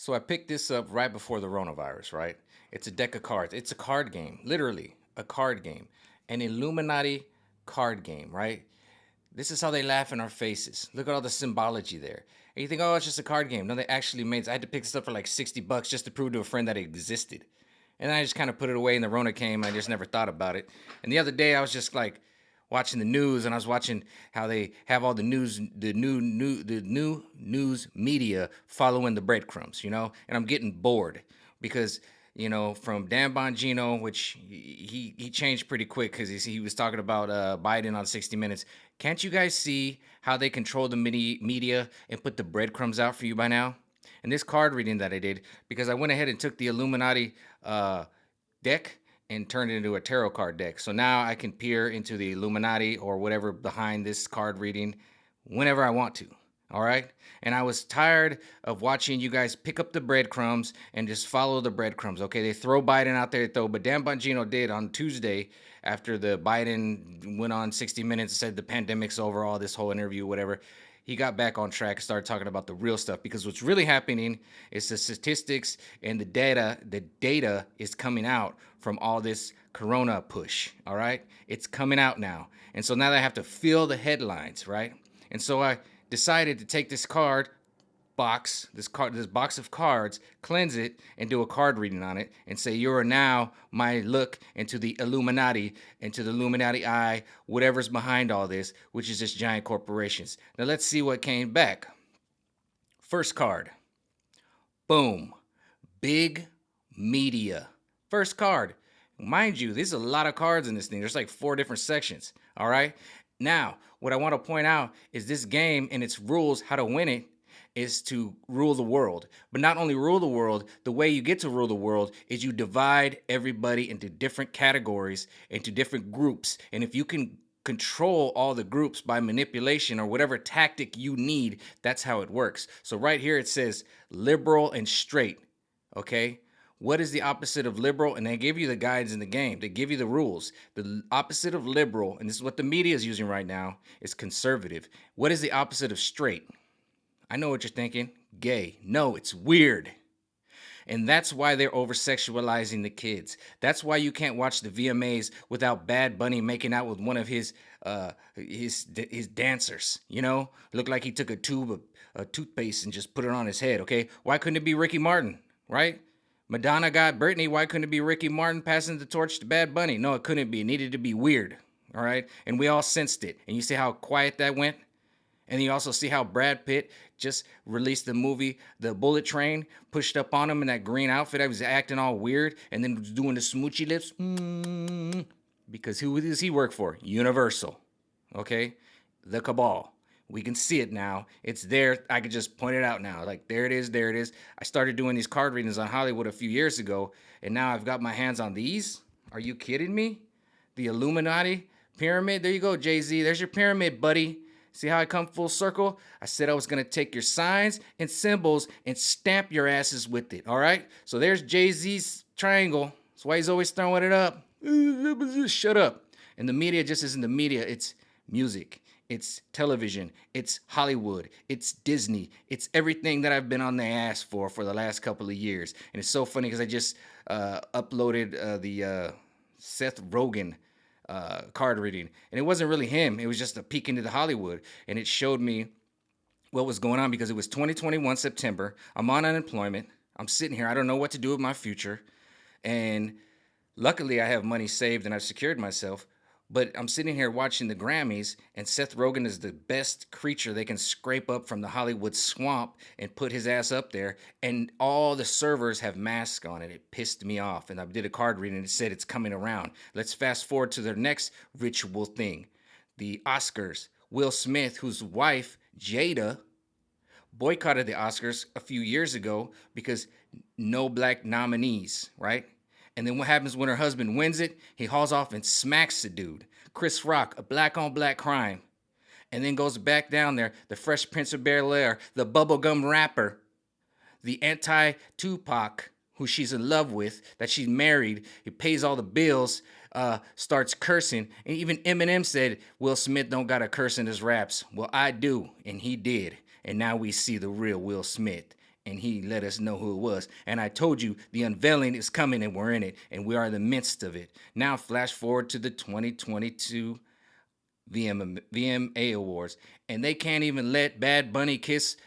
So I picked this up right before the coronavirus, right? It's a deck of cards. It's a card game, literally a card game, an Illuminati card game, right? This is how they laugh in our faces. Look at all the symbology there. And you think, oh, it's just a card game. No, they actually made. I had to pick this up for like $60 just to prove to a friend that it existed. And then I just kind of put it away, and the Rona came, and I just never thought about it. And the other day, I was just like watching the news, and I was watching how they have all the new news media following the breadcrumbs, And I'm getting bored because from Dan Bongino, which he changed pretty quick because he was talking about Biden on 60 Minutes. Can't you guys see how they control the media and put the breadcrumbs out for you by now? And this card reading that I did, because I went ahead and took the Illuminati deck and turned it into a tarot card deck. So now I can peer into the Illuminati or whatever behind this card reading whenever I want to. All right. And I was tired of watching you guys pick up the breadcrumbs and just follow the breadcrumbs. Okay. They throw Biden out there, though. But Dan Bongino did on Tuesday after the Biden went on 60 Minutes and said the pandemic's over, all this whole interview, whatever. He got back on track and started talking about the real stuff, because what's really happening is the statistics and the data is coming out from all this corona push. All right. It's coming out now. And so now they have to fill the headlines. Right. And so I decided to take this box of cards, cleanse it, and do a card reading on it, and say, you are now my look into the Illuminati, into the Illuminati eye, whatever's behind all this, which is just giant corporations. Now let's see what came back. First card. Boom. Big media. First card. Mind you, there's a lot of cards in this thing. There's like 4 different sections. All right. Now, what I want to point out is this game and its rules, how to win it, is to rule the world. But not only rule the world, the way you get to rule the world is you divide everybody into different categories, into different groups. And if you can control all the groups by manipulation or whatever tactic you need, that's how it works. So right here it says liberal and straight. Okay? What is the opposite of liberal? And they give you the guides in the game. They give you the rules. The opposite of liberal, and this is what the media is using right now, is conservative. What is the opposite of straight? I know what you're thinking. Gay. No, it's weird. And that's why they're over-sexualizing the kids. That's why you can't watch the VMAs without Bad Bunny making out with one of his dancers. Looked like he took a tube of toothpaste and just put it on his head. Okay, why couldn't it be Ricky Martin? Right? Madonna got Britney. Why couldn't it be Ricky Martin passing the torch to Bad Bunny? No, it couldn't be. It needed to be weird. All right, and we all sensed it. And you see how quiet that went. And you also see how Brad Pitt just released the movie The Bullet Train, pushed up on him in that green outfit. I was acting all weird and then was doing the smoochy lips. Because who does he work for? Universal. Okay? The cabal. We can see it now. It's there. I could just point it out now. Like, there it is. There it is. I started doing these card readings on Hollywood a few years ago, and now I've got my hands on these. Are you kidding me? The Illuminati pyramid. There you go, Jay-Z. There's your pyramid, buddy. See how I come full circle? I said I was going to take your signs and symbols and stamp your asses with it, all right? So there's Jay-Z's triangle. That's why he's always throwing it up. Shut up. And the media just isn't the media. It's music. It's television. It's Hollywood. It's Disney. It's everything that I've been on the ass for the last couple of years. And it's so funny because I just uploaded the Seth Rogen card reading, and it wasn't really him. It was just a peek into the Hollywood, and it showed me what was going on, because it was 2021 September. I'm on unemployment. I'm sitting here. I don't know what to do with my future, and luckily I have money saved and I've secured myself. But I'm sitting here watching the Grammys, and Seth Rogen is the best creature they can scrape up from the Hollywood swamp and put his ass up there. And all the servers have masks on it. It pissed me off. And I did a card reading and it said it's coming around. Let's fast forward to their next ritual thing. The Oscars. Will Smith, whose wife, Jada, boycotted the Oscars a few years ago because no black nominees, right? And then what happens when her husband wins it? He hauls off and smacks the dude. Chris Rock, a black-on-black crime. And then goes back down there, the Fresh Prince of Bel-Air, the bubblegum rapper, the anti-Tupac, who she's in love with, that she's married, he pays all the bills, starts cursing. And even Eminem said, Will Smith don't got to curse in his raps. Well, I do, and he did. And now we see the real Will Smith. and he let us know who it was. And I told you the unveiling is coming and we're in it and we are in the midst of it. Now flash forward to the 2022 VMA Awards, and they can't even let Bad Bunny kiss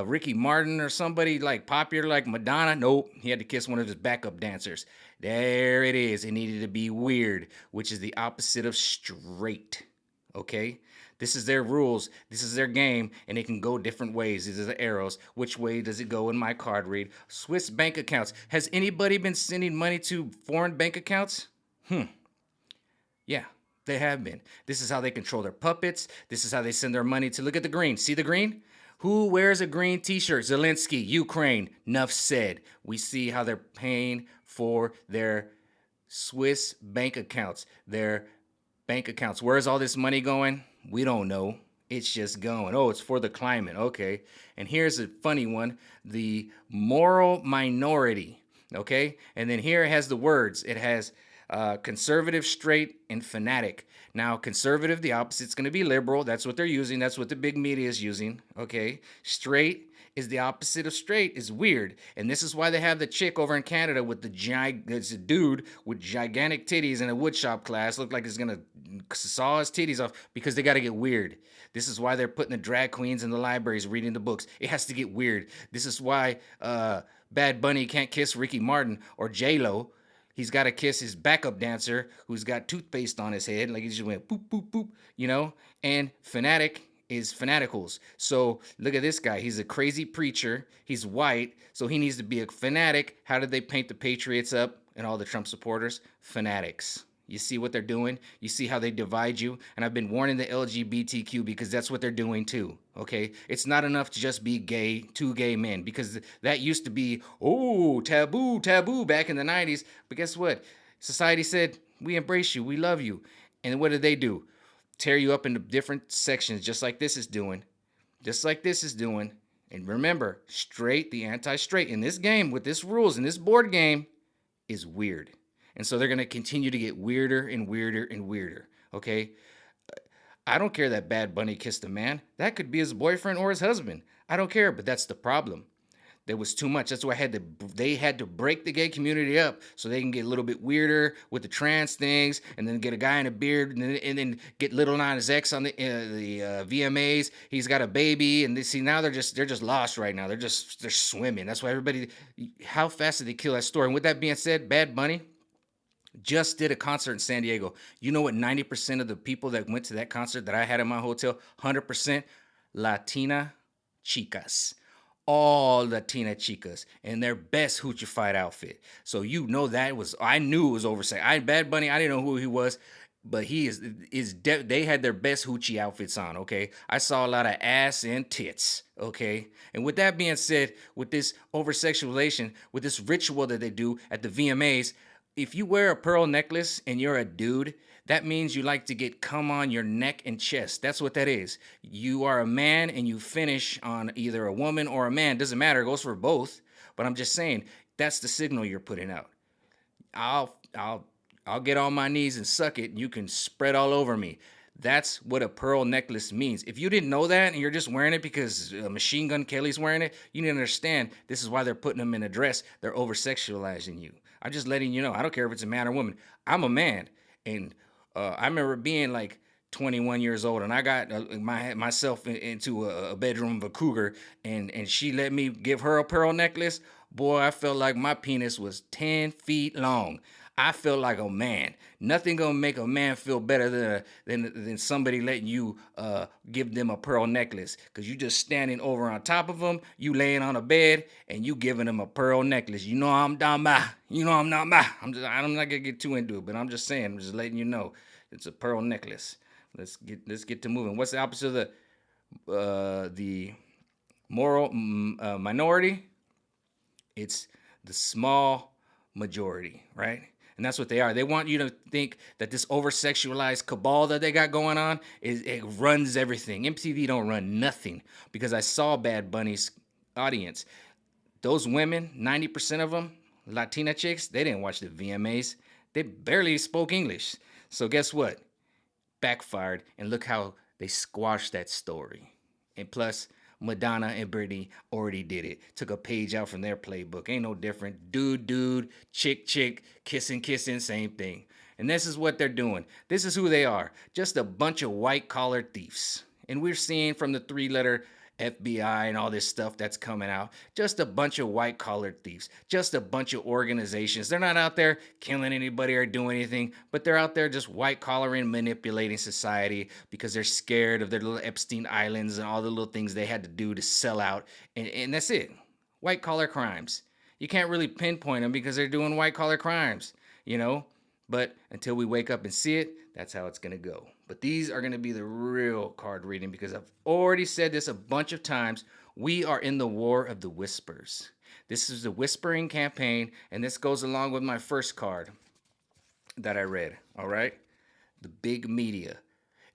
Ricky Martin or somebody like popular like Madonna. Nope, he had to kiss one of his backup dancers. There it is. It needed to be weird, which is the opposite of straight. Okay? This is their rules. This is their game, and it can go different ways. These are the arrows. Which way does it go in my card read? Swiss bank accounts. Has anybody been sending money to foreign bank accounts? Yeah, they have been. This is how they control their puppets. This is how they send their money to. Look at the green. See the green? Who wears a green t-shirt? Zelensky, Ukraine. Nuff said. We see how they're paying for their Swiss bank accounts. Their bank accounts. Where's all this money going? We don't know. It's just going. Oh, it's for the climate. Okay. And here's a funny one. The moral minority. Okay. And then here it has the words. It has conservative, straight, and fanatic. Now, conservative, the opposite's going to be liberal. That's what they're using. That's what the big media is using. Okay. Straight is the opposite of straight. Is weird. And this is why they have the chick over in Canada with it's a dude with gigantic titties in a woodshop class. Look like he's going to saw his titties off because they got to get weird. This is why they're putting the drag queens in the libraries reading the books. It has to get weird. This is why Bad Bunny can't kiss Ricky Martin or J-Lo. He's got to kiss his backup dancer who's got toothpaste on his head. Like he just went boop, boop, boop, you know? And fanatic is fanaticals. So look at this guy. He's a crazy preacher. He's white. So he needs to be a fanatic. How did they paint the Patriots up and all the Trump supporters? Fanatics. You see what they're doing? You see how they divide you? And I've been warning the LGBTQ because that's what they're doing too, okay? It's not enough to just be gay, two gay men, because that used to be, oh, taboo back in the 90s. But guess what? Society said, we embrace you, we love you. And what did they do? Tear you up into different sections, just like this is doing. Just like this is doing. And remember, straight, the anti-straight in this game, with this rules, in this board game, is weird. And so they're going to continue to get weirder and weirder and weirder, okay? I don't care that Bad Bunny kissed a man. That could be his boyfriend or his husband. I don't care, but that's the problem. There was too much. That's why they had to break the gay community up so they can get a little bit weirder with the trans things, and then get a guy in a beard, and then get Little Nas X on the VMAs. He's got a baby, and now they're just lost right now. They're swimming. That's why everybody. How fast did they kill that story? And with that being said, Bad Bunny just did a concert in San Diego. You know what 90% of the people that went to that concert that I had in my hotel, 100% Latina chicas. All Latina chicas in their best hoochie fight outfit. So you know I knew it was oversight. Bad Bunny, I didn't know who he was, but they had their best hoochie outfits on, okay? I saw a lot of ass and tits, okay? And with that being said, with this over-sexualization, with this ritual that they do at the VMAs, if you wear a pearl necklace and you're a dude, that means you like to get cum on your neck and chest. That's what that is. You are a man and you finish on either a woman or a man. Doesn't matter. It goes for both. But I'm just saying, that's the signal you're putting out. I'll get on my knees and suck it, and you can spread all over me. That's what a pearl necklace means. If you didn't know that and you're just wearing it because Machine Gun Kelly's wearing it, you need to understand this is why they're putting them in a dress. They're over-sexualizing you. I'm just letting you know. I don't care if it's a man or woman. I'm a man, and I remember being like 21 years old, and I got myself into a bedroom of a cougar, and she let me give her a pearl necklace. Boy, I felt like my penis was 10 feet long. I felt like a man. Nothing gonna make a man feel better than somebody letting you give them a pearl necklace, because you just standing over on top of them, you laying on a bed, and you giving them a pearl necklace. You know I'm down by. You know I'm not by. I'm not gonna get too into it, but I'm just saying. I'm just letting you know it's a pearl necklace. Let's get to moving. What's the opposite of the moral minority? It's the small majority, right? And that's what they are. They want you to think that this over-sexualized cabal that they got going on, it runs everything. MTV don't run nothing, because I saw Bad Bunny's audience. Those women, 90% of them, Latina chicks, they didn't watch the VMAs. They barely spoke English. So guess what? Backfired, and look how they squashed that story. And plus, Madonna and Britney already did it. Took a page out from their playbook. Ain't no different. Dude, chick, kissing, same thing. And this is what they're doing. This is who they are. Just a bunch of white collar thieves. And we're seeing from the 3-letter FBI and all this stuff that's coming out, just a bunch of white collar thieves, just a bunch of organizations. They're not out there killing anybody or doing anything, but they're out there just white collaring, manipulating society because they're scared of their little Epstein Islands and all the little things they had to do to sell out. And that's it. White collar crimes. You can't really pinpoint them because they're doing white collar crimes, you know? But until we wake up and see it, that's how it's going to go. But these are going to be the real card reading because I've already said this a bunch of times. We are in the war of the whispers. This is the whispering campaign, and this goes along with my first card that I read, all right? The big media.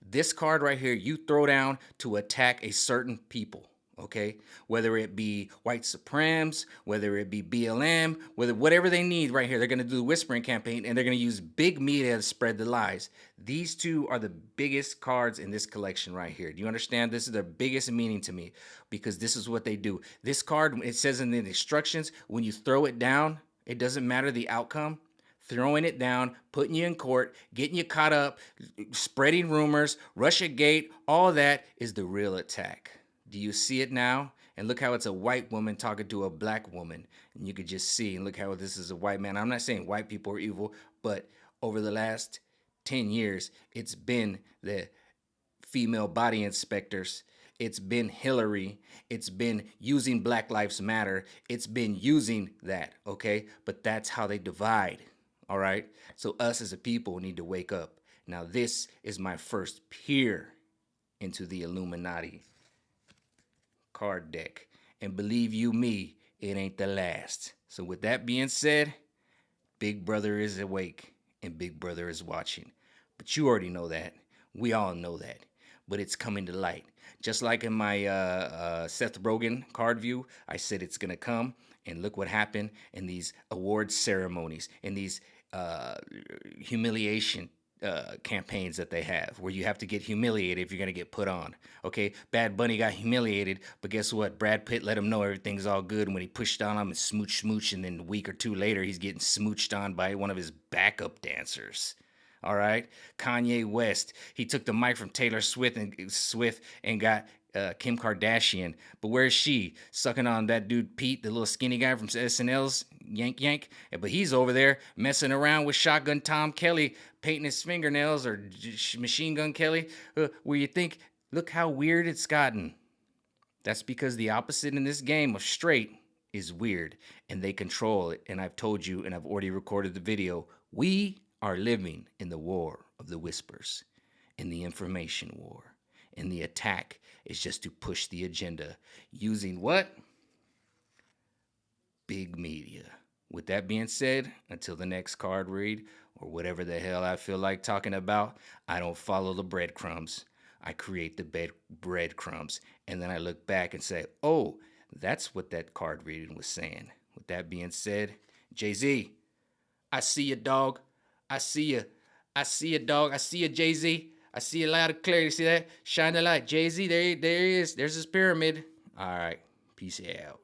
This card right here, you throw down to attack a certain people. Okay, whether it be white supremes, whether it be BLM, whatever they need right here, they're going to do the whispering campaign and they're going to use big media to spread the lies. These two are the biggest cards in this collection right here. Do you understand? This is their biggest meaning to me because this is what they do. This card, it says in the instructions, when you throw it down, it doesn't matter the outcome. Throwing it down, putting you in court, getting you caught up, spreading rumors, Russiagate, all that is the real attack. Do you see it now? And look how it's a white woman talking to a black woman. And you could just see, and look how this is a white man. I'm not saying white people are evil, but over the last 10 years, it's been the female body inspectors. It's been Hillary. It's been using Black Lives Matter. It's been using that, okay? But that's how they divide, all right? So us as a people need to wake up. Now, this is my first peer into the Illuminati card deck, and believe you me, it ain't the last. So with that being said, Big Brother is awake and Big Brother is watching. But you already know that. We all know that. But it's coming to light. Just like in my Seth Rogen card view, I said it's gonna come, and look what happened in these award ceremonies, in these humiliation campaigns that they have, where you have to get humiliated if you're going to get put on. Okay, Bad Bunny got humiliated, but guess what? Brad Pitt let him know everything's all good, and when he pushed on him and smooch, and then a week or two later, he's getting smooched on by one of his backup dancers. All right, Kanye West, he took the mic from Taylor Swift and got Kim Kardashian, but where's she? Sucking on that dude Pete, the little skinny guy from SNL's Yank. But he's over there messing around with Shotgun Tom Kelly, painting his fingernails, or Machine Gun Kelly, where you think, look how weird it's gotten. That's because the opposite in this game of straight is weird, and they control it. And I've told you, and I've already recorded the video, we are living in the war of the whispers, in the information war. And the attack is just to push the agenda using what? Big media. With that being said, until the next card read or whatever the hell I feel like talking about, I don't follow the breadcrumbs. I create the breadcrumbs. And then I look back and say, oh, that's what that card reading was saying. With that being said, Jay-Z, I see you, dog. I see you. I see you, dog. I see you, Jay-Z. I see it loud and clear. You see that? Shine the light. Jay-Z, there he is. There's his pyramid. All right. Peace out.